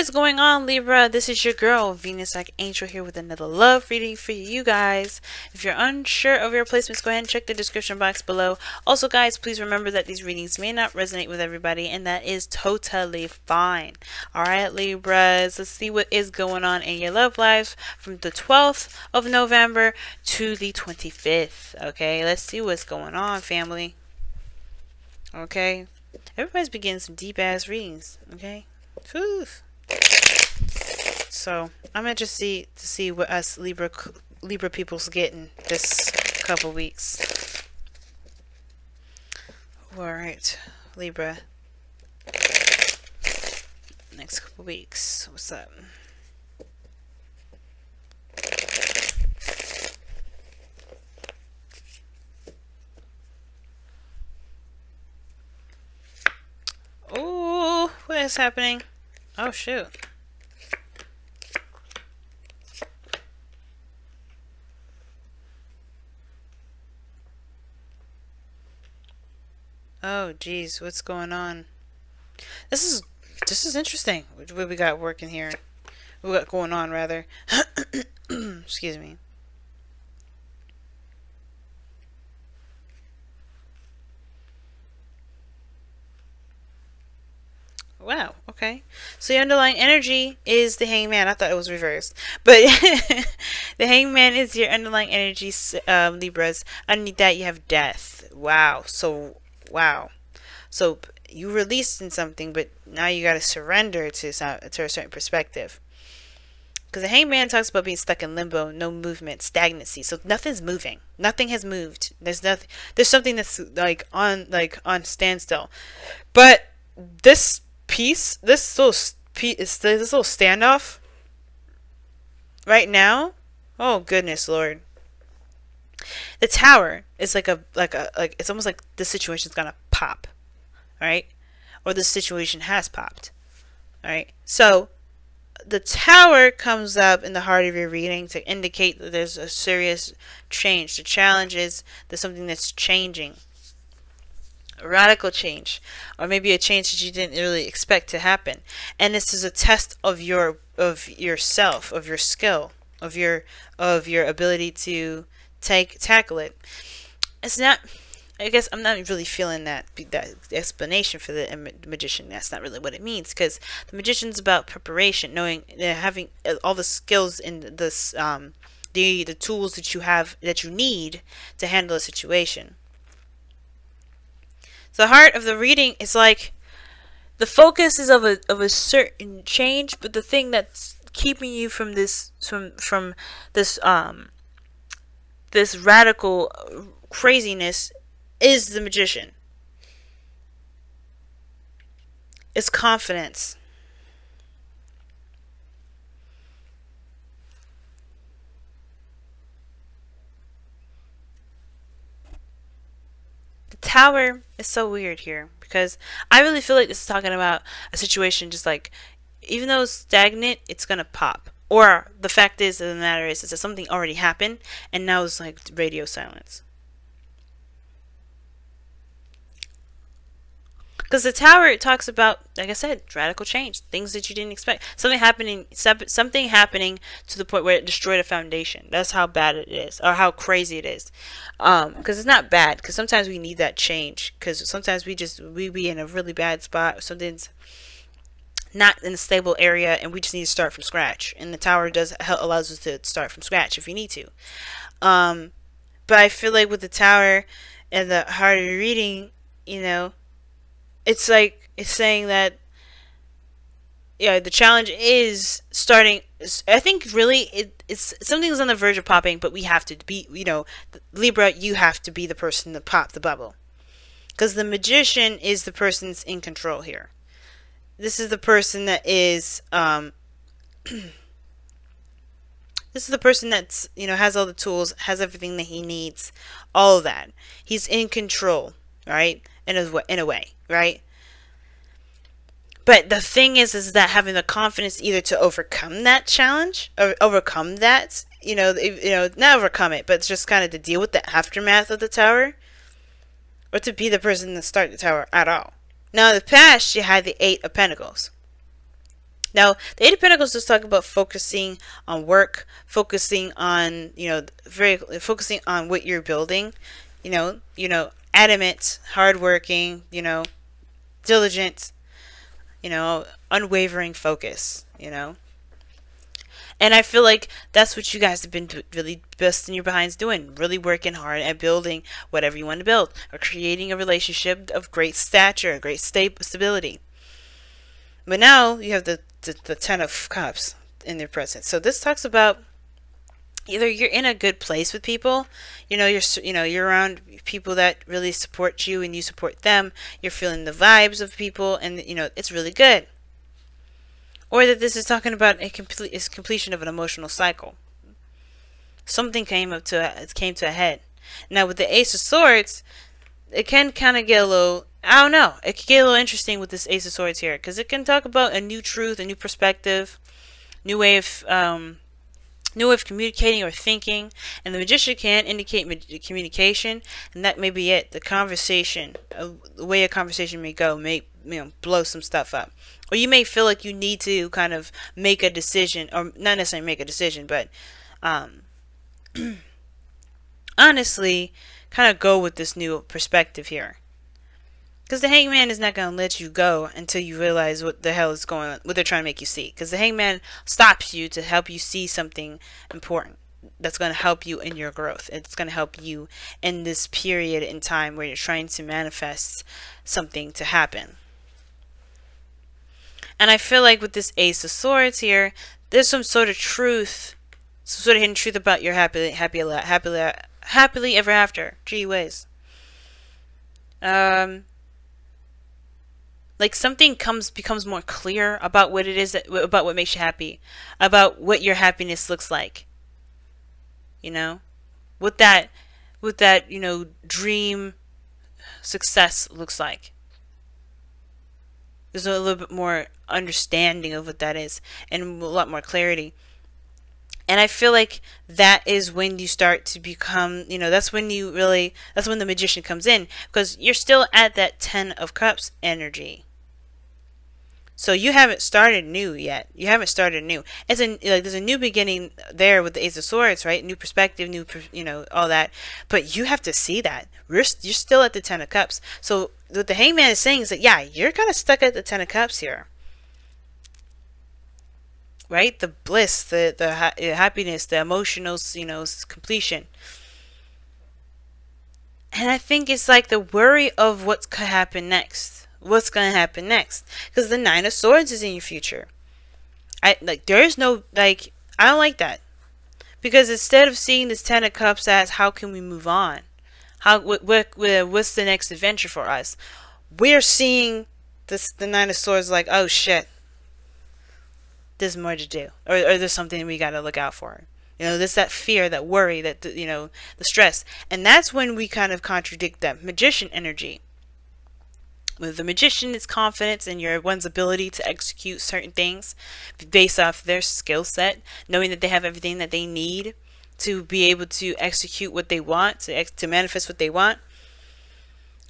is going on, Libra? This is your girl, Venus like Angel, here with another love reading for you guys. If you're unsure of your placements, go ahead and check the description box below. Also, guys, please remember that these readings may not resonate with everybody, and that is totally fine. Alright, Libras, let's see what is going on in your love life from the 12th of November to the 25th. Okay, let's see what's going on, family. Okay, everybody's been getting some deep-ass readings, okay? Whew. So I'm gonna just see what us Libra people's getting this couple weeks. All right, Libra. Next couple weeks. What's up? Oh, what is happening? Oh shoot. Oh geez, what's going on? This is interesting. What we got working here? What we got going on, rather. Excuse me. Wow, okay. So the underlying energy is the Hangman. I thought it was reversed. But the Hangman is your underlying energy, Libras. Underneath that you have death. Wow. So, wow. So you released in something, but now you got to surrender to a certain perspective. Because the Hangman talks about being stuck in limbo, no movement, stagnancy. So nothing's moving. Nothing has moved. There's nothing. There's something that's like on standstill. But this little standoff right now, oh goodness Lord, the tower is like it's almost like the situation's gonna pop, right? Or the situation has popped, right? So the tower comes up in the heart of your reading to indicate that there's a serious change. The challenge is there's something that's changing. A radical change, or maybe a change that you didn't really expect to happen, and this is a test of yourself, of your skill, of your ability to tackle it. It's not, I guess I'm not really feeling that explanation for the magician. That's not really what it means, because the magician's about preparation, knowing, having all the skills in this the tools that you need to handle a situation. The heart of the reading is like the focus is of a certain change, but the thing that's keeping you from this this radical craziness is the magician. It's confidence. Tower is so weird here, because I really feel like this is talking about a situation just like, even though it's stagnant, it's gonna pop. Or the fact is of the matter is that something already happened and now it's like radio silence. Because the tower, it talks about, like I said, radical change, things that you didn't expect, something happening to the point where it destroyed a foundation. That's how bad it is, or how crazy it is. Because it's not bad, because sometimes we need that change, because sometimes we be in a really bad spot, something's not in a stable area, and we just need to start from scratch. And the tower allows us to start from scratch if we need to. But I feel like with the tower and the heart of reading, you know, it's like, it's saying that, yeah, the challenge is starting. I think really it's something's on the verge of popping, but we have to be, you know, Libra, you have to be the person to pop the bubble, because the magician is the person's in control here. This is the person that is this is the person that's, you know, has all the tools, has everything that he needs, all of that. He's in control, right? In a way, right? But the thing is that having the confidence either to overcome that challenge, or overcome that, not overcome it, but just kind of to deal with the aftermath of the tower, or to be the person to start the tower at all. Now in the past, you had the 8 of Pentacles. Now, the Eight of Pentacles just talk about focusing on work, focusing on, focusing on what you're building, adamant, hardworking, diligent, unwavering focus, And I feel like that's what you guys have been really busting your behinds doing, really working hard at building whatever you want to build, or creating a relationship of great stature, great stability. But now you have the Ten of Cups in their presence. So this talks about either you're in a good place with people, you're around people that really support you and you support them. You're feeling the vibes of people, and it's really good. Or that this is talking about completion of an emotional cycle. Something came to a head. Now with the Ace of Swords, it can kind of get a little, I don't know, it can get a little interesting with this Ace of Swords here, because it can talk about a new truth, a new perspective, new way of communicating or thinking. And the Magician can indicate communication, and that may be it. The conversation, the way a conversation may go, may blow some stuff up, or you may feel like you need to kind of make a decision, or not necessarily make a decision, but honestly, kind of go with this new perspective here. Because the Hangman is not going to let you go until you realize what the hell is going on, what they're trying to make you see. Because the Hangman stops you to help you see something important that's going to help you in your growth. It's going to help you in this period in time where you're trying to manifest something to happen. And I feel like with this Ace of Swords here, there's some sort of truth, some sort of hidden truth about your happily ever after. Gee whiz. Like something becomes more clear about what it is about what makes you happy, about what your happiness looks like. What that dream success looks like. There's a little bit more understanding of what that is, and a lot more clarity. And I feel like that is when you start to become, that's when the Magician comes in, because you're still at that Ten of Cups energy. So you haven't started new yet. You haven't started new. There's a new beginning there with the Ace of Swords, right? New perspective, new, all that. But you have to see that. You're still at the Ten of Cups. So what the Hangman is saying is that, yeah, you're kind of stuck at the Ten of Cups here. Right? The bliss, the happiness, the emotional, completion. And I think it's like the worry of what's going to happen next. What's going to happen next? Because the Nine of Swords is in your future. I don't like that. Because instead of seeing this Ten of Cups as how can we move on? What's the next adventure for us? We're seeing the Nine of Swords like, oh shit. There's more to do, or there's something we got to look out for. There's that fear, that worry, that the stress, and that's when we kind of contradict that Magician energy. With the Magician, it's confidence in one's ability to execute certain things based off their skill set, knowing that they have everything that they need to be able to execute what they want, to manifest what they want.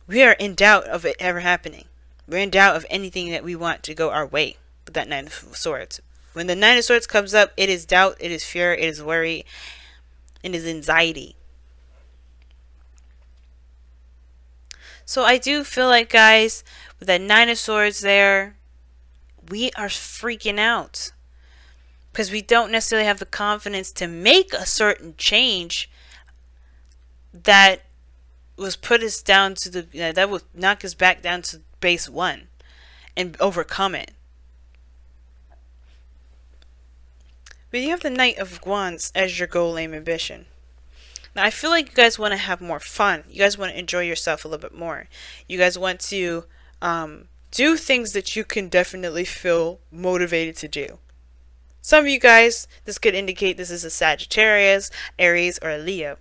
We are in doubt of it ever happening. We're in doubt of anything that we want to go our way with that Nine of Swords. When the Nine of Swords comes up, it is doubt, it is fear, it is worry, it is anxiety. So I do feel like, guys, with that Nine of Swords there, we are freaking out. Because we don't necessarily have the confidence to make a certain change that was put us down to that would knock us back down to base one and overcome it. But you have the Knight of Wands as your goal, aim, ambition. Now, I feel like you guys want to have more fun. You guys want to enjoy yourself a little bit more. You guys want to do things that you can definitely feel motivated to do. Some of you guys, this could indicate this is a Sagittarius, Aries, or a Leo.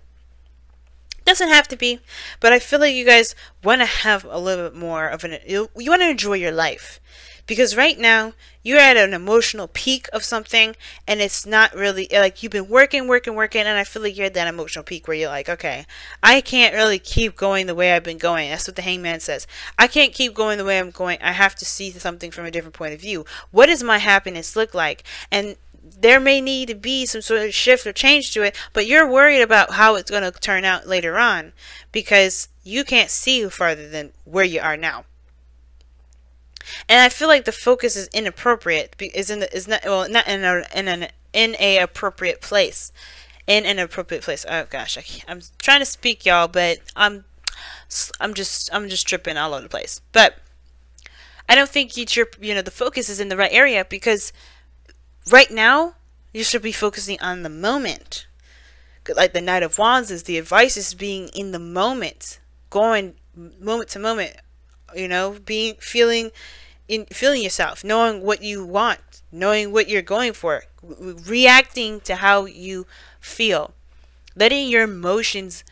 Doesn't have to be, but I feel like you guys want to have a little bit more of you want to enjoy your life. Because right now, you're at an emotional peak of something, and it's not really, like, you've been working, and I feel like you're at that emotional peak where you're like, okay, I can't really keep going the way I've been going. That's what the Hangman says. I can't keep going the way I'm going. I have to see something from a different point of view. What does my happiness look like? And there may need to be some sort of shift or change to it, but you're worried about how it's going to turn out later on because you can't see farther than where you are now. And I feel like the focus is inappropriate. Not in a appropriate place. In an appropriate place. Oh gosh, I'm trying to speak, y'all, but I'm just tripping all over the place. But I don't think the focus is in the right area, because right now you should be focusing on the moment. Like the Knight of Wands is, the advice is being in the moment, going moment to moment. Feeling yourself, knowing what you want, knowing what you're going for, reacting to how you feel, letting your emotions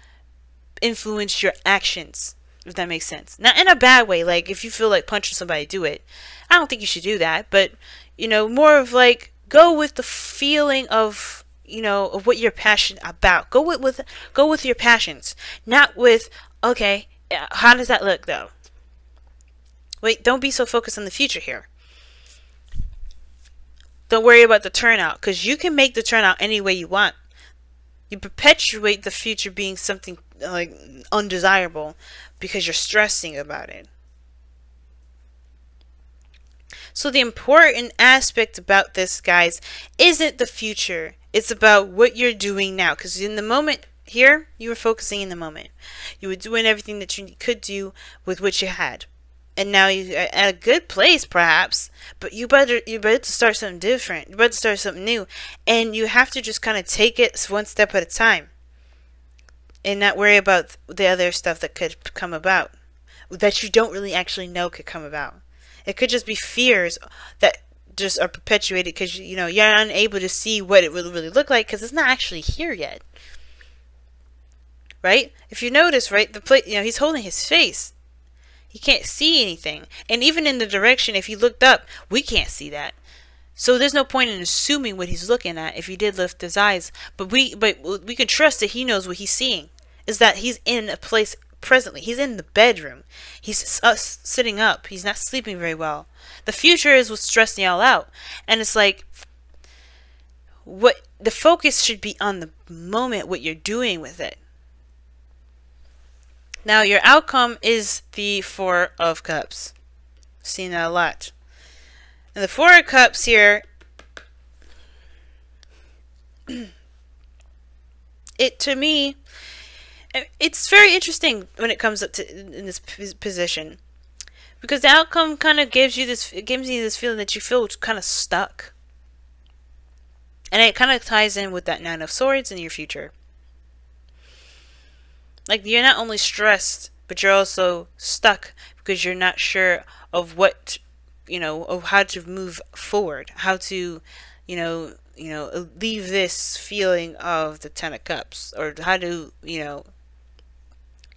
influence your actions, if that makes sense. Not in a bad way, like if you feel like punching somebody, do it. I don't think you should do that, but more of like, go with the feeling of of what you're passionate about. Go with your passions, not with, okay, how does that look though? Wait, don't be so focused on the future here. Don't worry about the turnout, because you can make the turnout any way you want. You perpetuate the future being something like undesirable because you're stressing about it. So the important aspect about this, guys, isn't the future. It's about what you're doing now, because in the moment here, you were focusing in the moment. You were doing everything that you could do with what you had. And now you're at a good place, perhaps, but you better to start something different. You better start something new, and you have to just kind of take it one step at a time, and not worry about the other stuff that could come about, that you don't really actually know could come about. It could just be fears that just are perpetuated because you're unable to see what it will really look like because it's not actually here yet, right? If you notice, right, he's holding his face. He can't see anything. And even in the direction, if he looked up, we can't see that. So there's no point in assuming what he's looking at if he did lift his eyes. But we can trust that he knows what he's seeing. Is that he's in a place presently. He's in the bedroom. He's sitting up. He's not sleeping very well. The future is what's stressing y'all out. And it's like, the focus should be on the moment, what you're doing with it. Now, your outcome is the Four of Cups. I've seen that a lot. And the Four of Cups here, to me, it's very interesting when it comes up to in this position, because the outcome kind of gives you this feeling that you feel kind of stuck, and it kind of ties in with that Nine of Swords in your future. Like, you're not only stressed, but you're also stuck because you're not sure of what, of how to move forward, how to, leave this feeling of the Ten of Cups, or how to,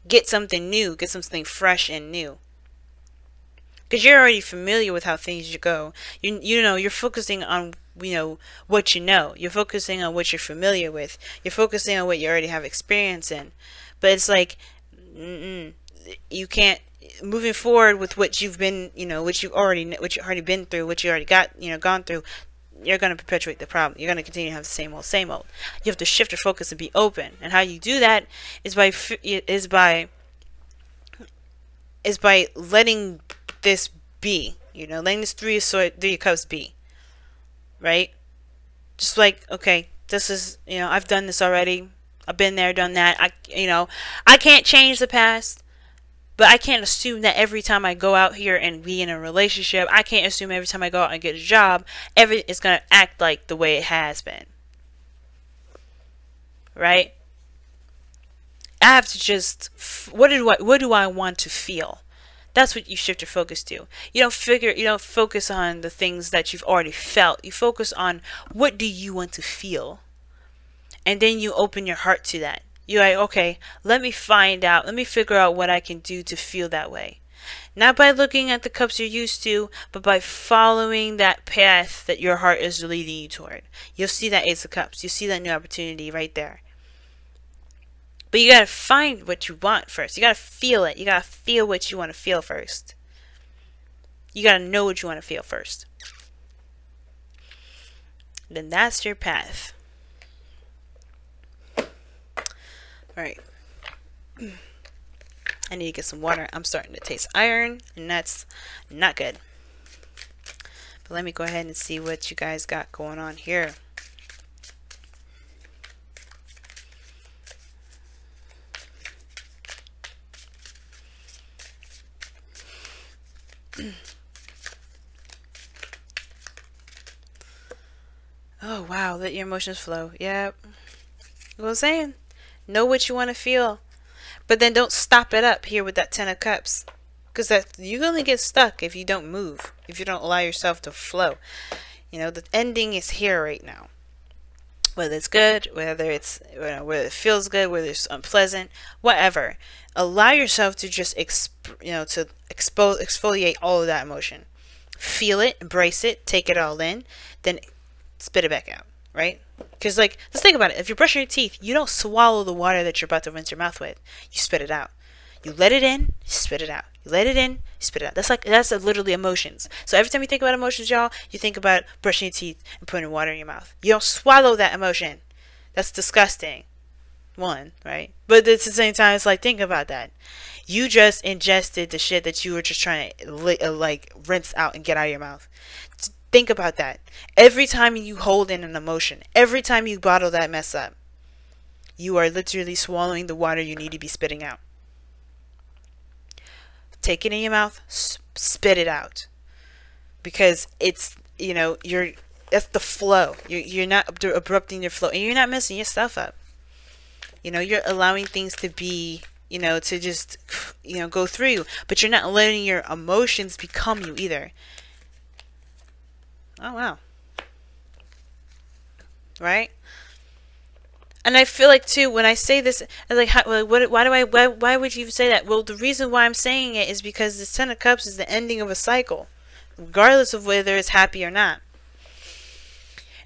get something new, get something fresh and new. Because you're already familiar with how things go. You're focusing on, what you know. You're focusing on what you're familiar with. You're focusing on what you already have experience in. But it's like, you can't, moving forward with what you've been, what you already been through, what you already got, gone through. You're going to perpetuate the problem. You're going to continue to have the same old, same old. You have to shift your focus and be open. And how you do that is by letting this be. Letting this Three of Cups be. Right? Just like, okay, this is, I've done this already. I've been there, done that. I can't change the past, but I can't assume that every time I go out here and be in a relationship, I can't assume every time I go out and get a job, it's going to act like the way it has been. Right? I have to just, what do I want to feel? That's what you shift your focus to. You don't focus on the things that you've already felt. You focus on, what do you want to feel? And then you open your heart to that. You're like, okay, let me figure out what I can do to feel that way. Not by looking at the cups you're used to, but by following that path that your heart is leading you toward. You'll see that Ace of Cups. You'll see that new opportunity right there. But you gotta find what you want first. You gotta feel it. You gotta feel what you want to feel first. You gotta know what you want to feel first. Then that's your path. Alright. I need to get some water. I'm starting to taste iron, and that's not good. But let me go ahead and see what you guys got going on here. Oh wow, let your emotions flow. Yep. What I'm saying, know what you want to feel, but then don't stop it up here with that 10 of Cups, because that you only get stuck if you don't move, if you don't allow yourself to flow. You know, the ending is here right now. Whether it's good, whether it's whether it feels good, whether it's unpleasant, whatever. Allow yourself to just exfoliate all of that emotion. Feel it, embrace it, take it all in, then spit it back out, right? Because, like, let's think about it. If you're brushing your teeth, you don't swallow the water that you're about to rinse your mouth with. You spit it out. You let it in, you spit it out. You let it in, you spit it out. That's literally emotions. So every time you think about emotions, y'all, you think about brushing your teeth and putting water in your mouth. You don't swallow that emotion. That's disgusting. One, right? But at the same time, it's like, think about that. You just ingested the shit that you were just trying to like rinse out and get out of your mouth. Think about that. Every time you hold in an emotion, every time you bottle that mess up, you are literally swallowing the water you need to be spitting out. Take it in your mouth, spit it out, because it's, you know, that's the flow. You're not abrupting your flow, and you're not messing your stuff up. You know, you're allowing things to be, you know, to just, you know, go through you, but you're not letting your emotions become you either. Oh wow. Right? And I feel like too, when I say this, like, why would you say that? Well, the reason why I'm saying it is because the 10 of Cups is the ending of a cycle, regardless of whether it's happy or not.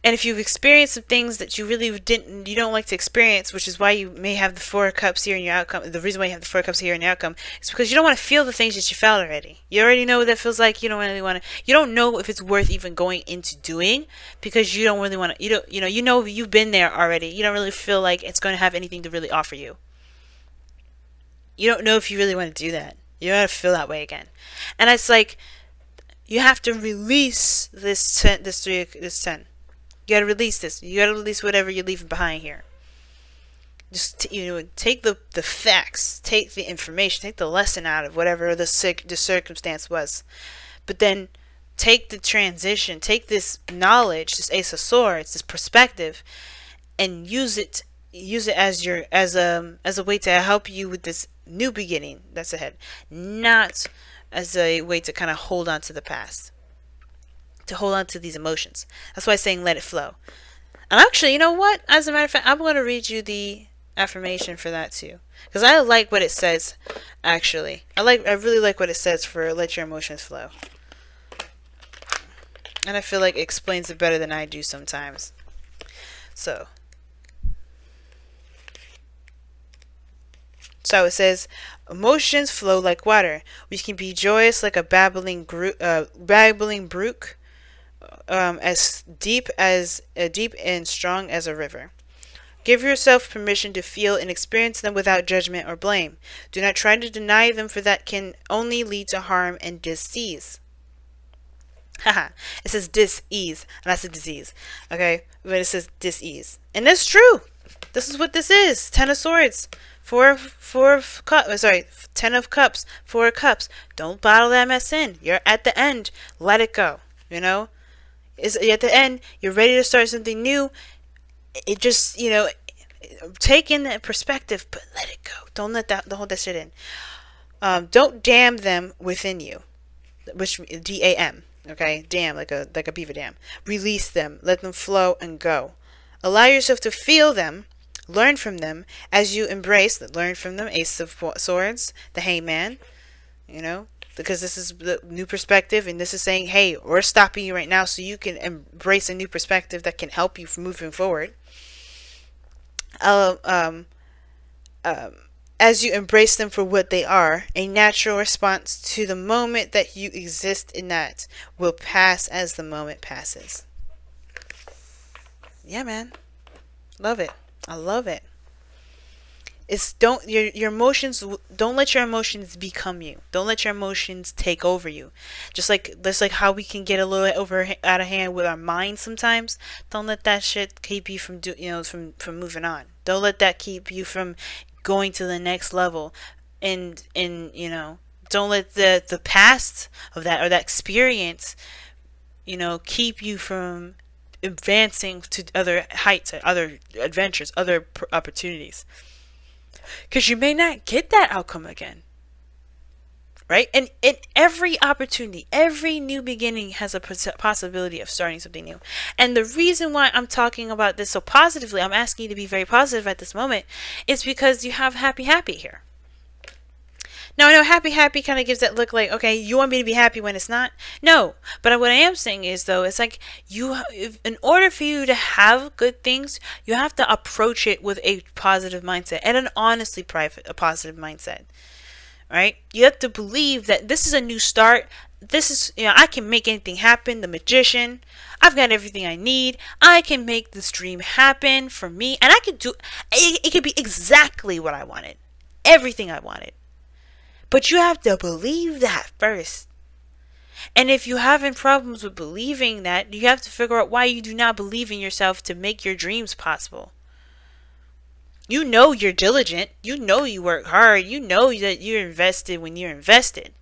And if you've experienced some things that you really you don't like to experience, which is why you may have the 4 of Cups here in your outcome. The reason why you have the 4 of Cups here in your outcome is because you don't want to feel the things that you felt already. You already know what that feels like. You don't really want to. You don't know if it's worth even going into doing, because you don't really want to. You know you've been there already. You don't really feel like it's going to have anything to really offer you. You don't know if you really want to do that. You don't want to feel that way again. And it's like you have to release this 10. You gotta release this. You gotta release whatever you're leaving behind here. Just, take the facts, take the information, take the lesson out of whatever the circumstance was. But then take the transition, take this knowledge, this Ace of Swords, this perspective, and use it as a way to help you with this new beginning that's ahead, not as a way to kind of hold on to the past. To hold on to these emotions. That's why I'm saying let it flow. And actually, you know what? As a matter of fact, I'm going to read you the affirmation for that too, because I like what it says. Actually, I really like what it says for let your emotions flow, and I feel like it explains it better than I do sometimes. So it says, emotions flow like water. We can be joyous like a babbling brook. As deep and strong as a river. Give yourself permission to feel and experience them without judgment or blame. Do not try to deny them, for that can only lead to harm and disease. Haha. It says dis-ease, and that's a disease. Okay? But it says dis-ease. And that's true. This is what this is. 10 of Swords. 10 of Cups. 4 of Cups. Don't bottle that mess in. You're at the end. Let it go. You know? At the end, you're ready to start something new. It just, take in that perspective, but let it go. Don't hold that shit in. Don't dam them within you, which D-A-M. Okay, dam like a beaver dam. Release them, let them flow and go. Allow yourself to feel them, learn from them as you embrace. Learn from them. Ace of Swords, the Hangman. The because this is the new perspective, and this is saying, hey, we're stopping you right now so you can embrace a new perspective that can help you from moving forward. As you embrace them for what they are, a natural response to the moment that you exist in that will pass as the moment passes. Yeah, man. Love it. I love it. It's your emotions, don't let your emotions become you. Don't let your emotions take over you. Just like how we can get a little out of hand with our mind sometimes. Don't let that shit keep you from from moving on. Don't let that keep you from going to the next level. And don't let the past of that, or that experience, keep you from advancing to other heights, other adventures, other opportunities. Because you may not get that outcome again. Right? And in every opportunity, every new beginning has a possibility of starting something new. And the reason why I'm talking about this so positively, I'm asking you to be very positive at this moment, is because you have happy here. Now, I know happy kind of gives that look like, okay, you want me to be happy when it's not? No. But what I am saying is, though, it's like in order for you to have good things, you have to approach it with a positive mindset, and an honestly positive mindset. Right? You have to believe that this is a new start. This is, I can make anything happen. The magician. I've got everything I need. I can make this dream happen for me. And I can do it could be exactly what I wanted. Everything I wanted. But you have to believe that first. And if you're having problems with believing that, you have to figure out why you do not believe in yourself to make your dreams possible. You know you're diligent. You know you work hard. You know that you're invested when you're invested.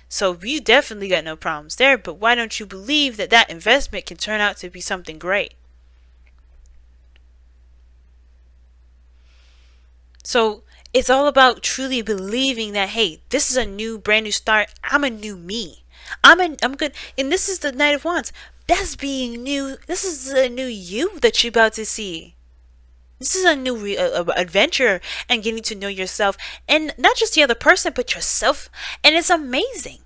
So you definitely got no problems there. But why don't you believe that that investment can turn out to be something great? So it's all about truly believing that, hey, this is a brand new start. I'm a new me. I'm good. And this is the Knight of Wands. That's being new. This is a new you that you're about to see. This is a new adventure, and getting to know yourself, and not just the other person, but yourself. And it's amazing,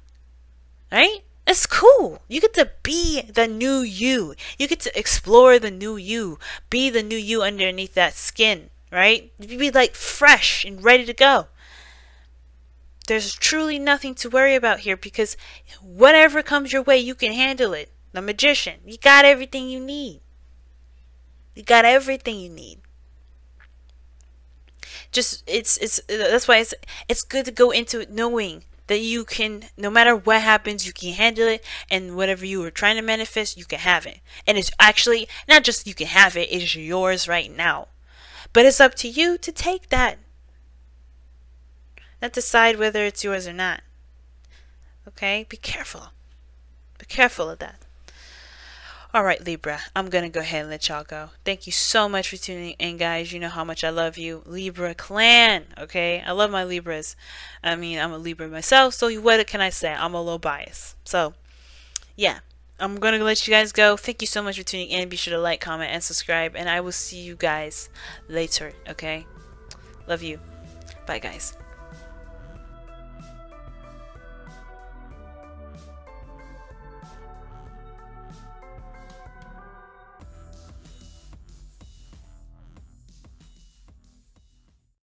right? It's cool. You get to be the new you. You get to explore the new you. Be the new you underneath that skin, right? You be like fresh and ready to go. There's truly nothing to worry about here, because whatever comes your way, you can handle it. The magician, you got everything you need. You got everything you need. Just that's why it's good to go into it knowing that you can, no matter what happens, you can handle it, and whatever you were trying to manifest, you can have it. And it's actually not just you can have it, it's yours right now. But it's up to you to take that. Not decide whether it's yours or not. Okay? Be careful. Be careful of that. Alright, Libra, I'm going to go ahead and let y'all go. Thank you so much for tuning in, guys. You know how much I love you. Libra clan, okay? I love my Libras. I mean, I'm a Libra myself, so what can I say? I'm a little biased. So, yeah. I'm going to let you guys go. Thank you so much for tuning in. Be sure to like, comment, and subscribe. And I will see you guys later, okay? Love you. Bye, guys.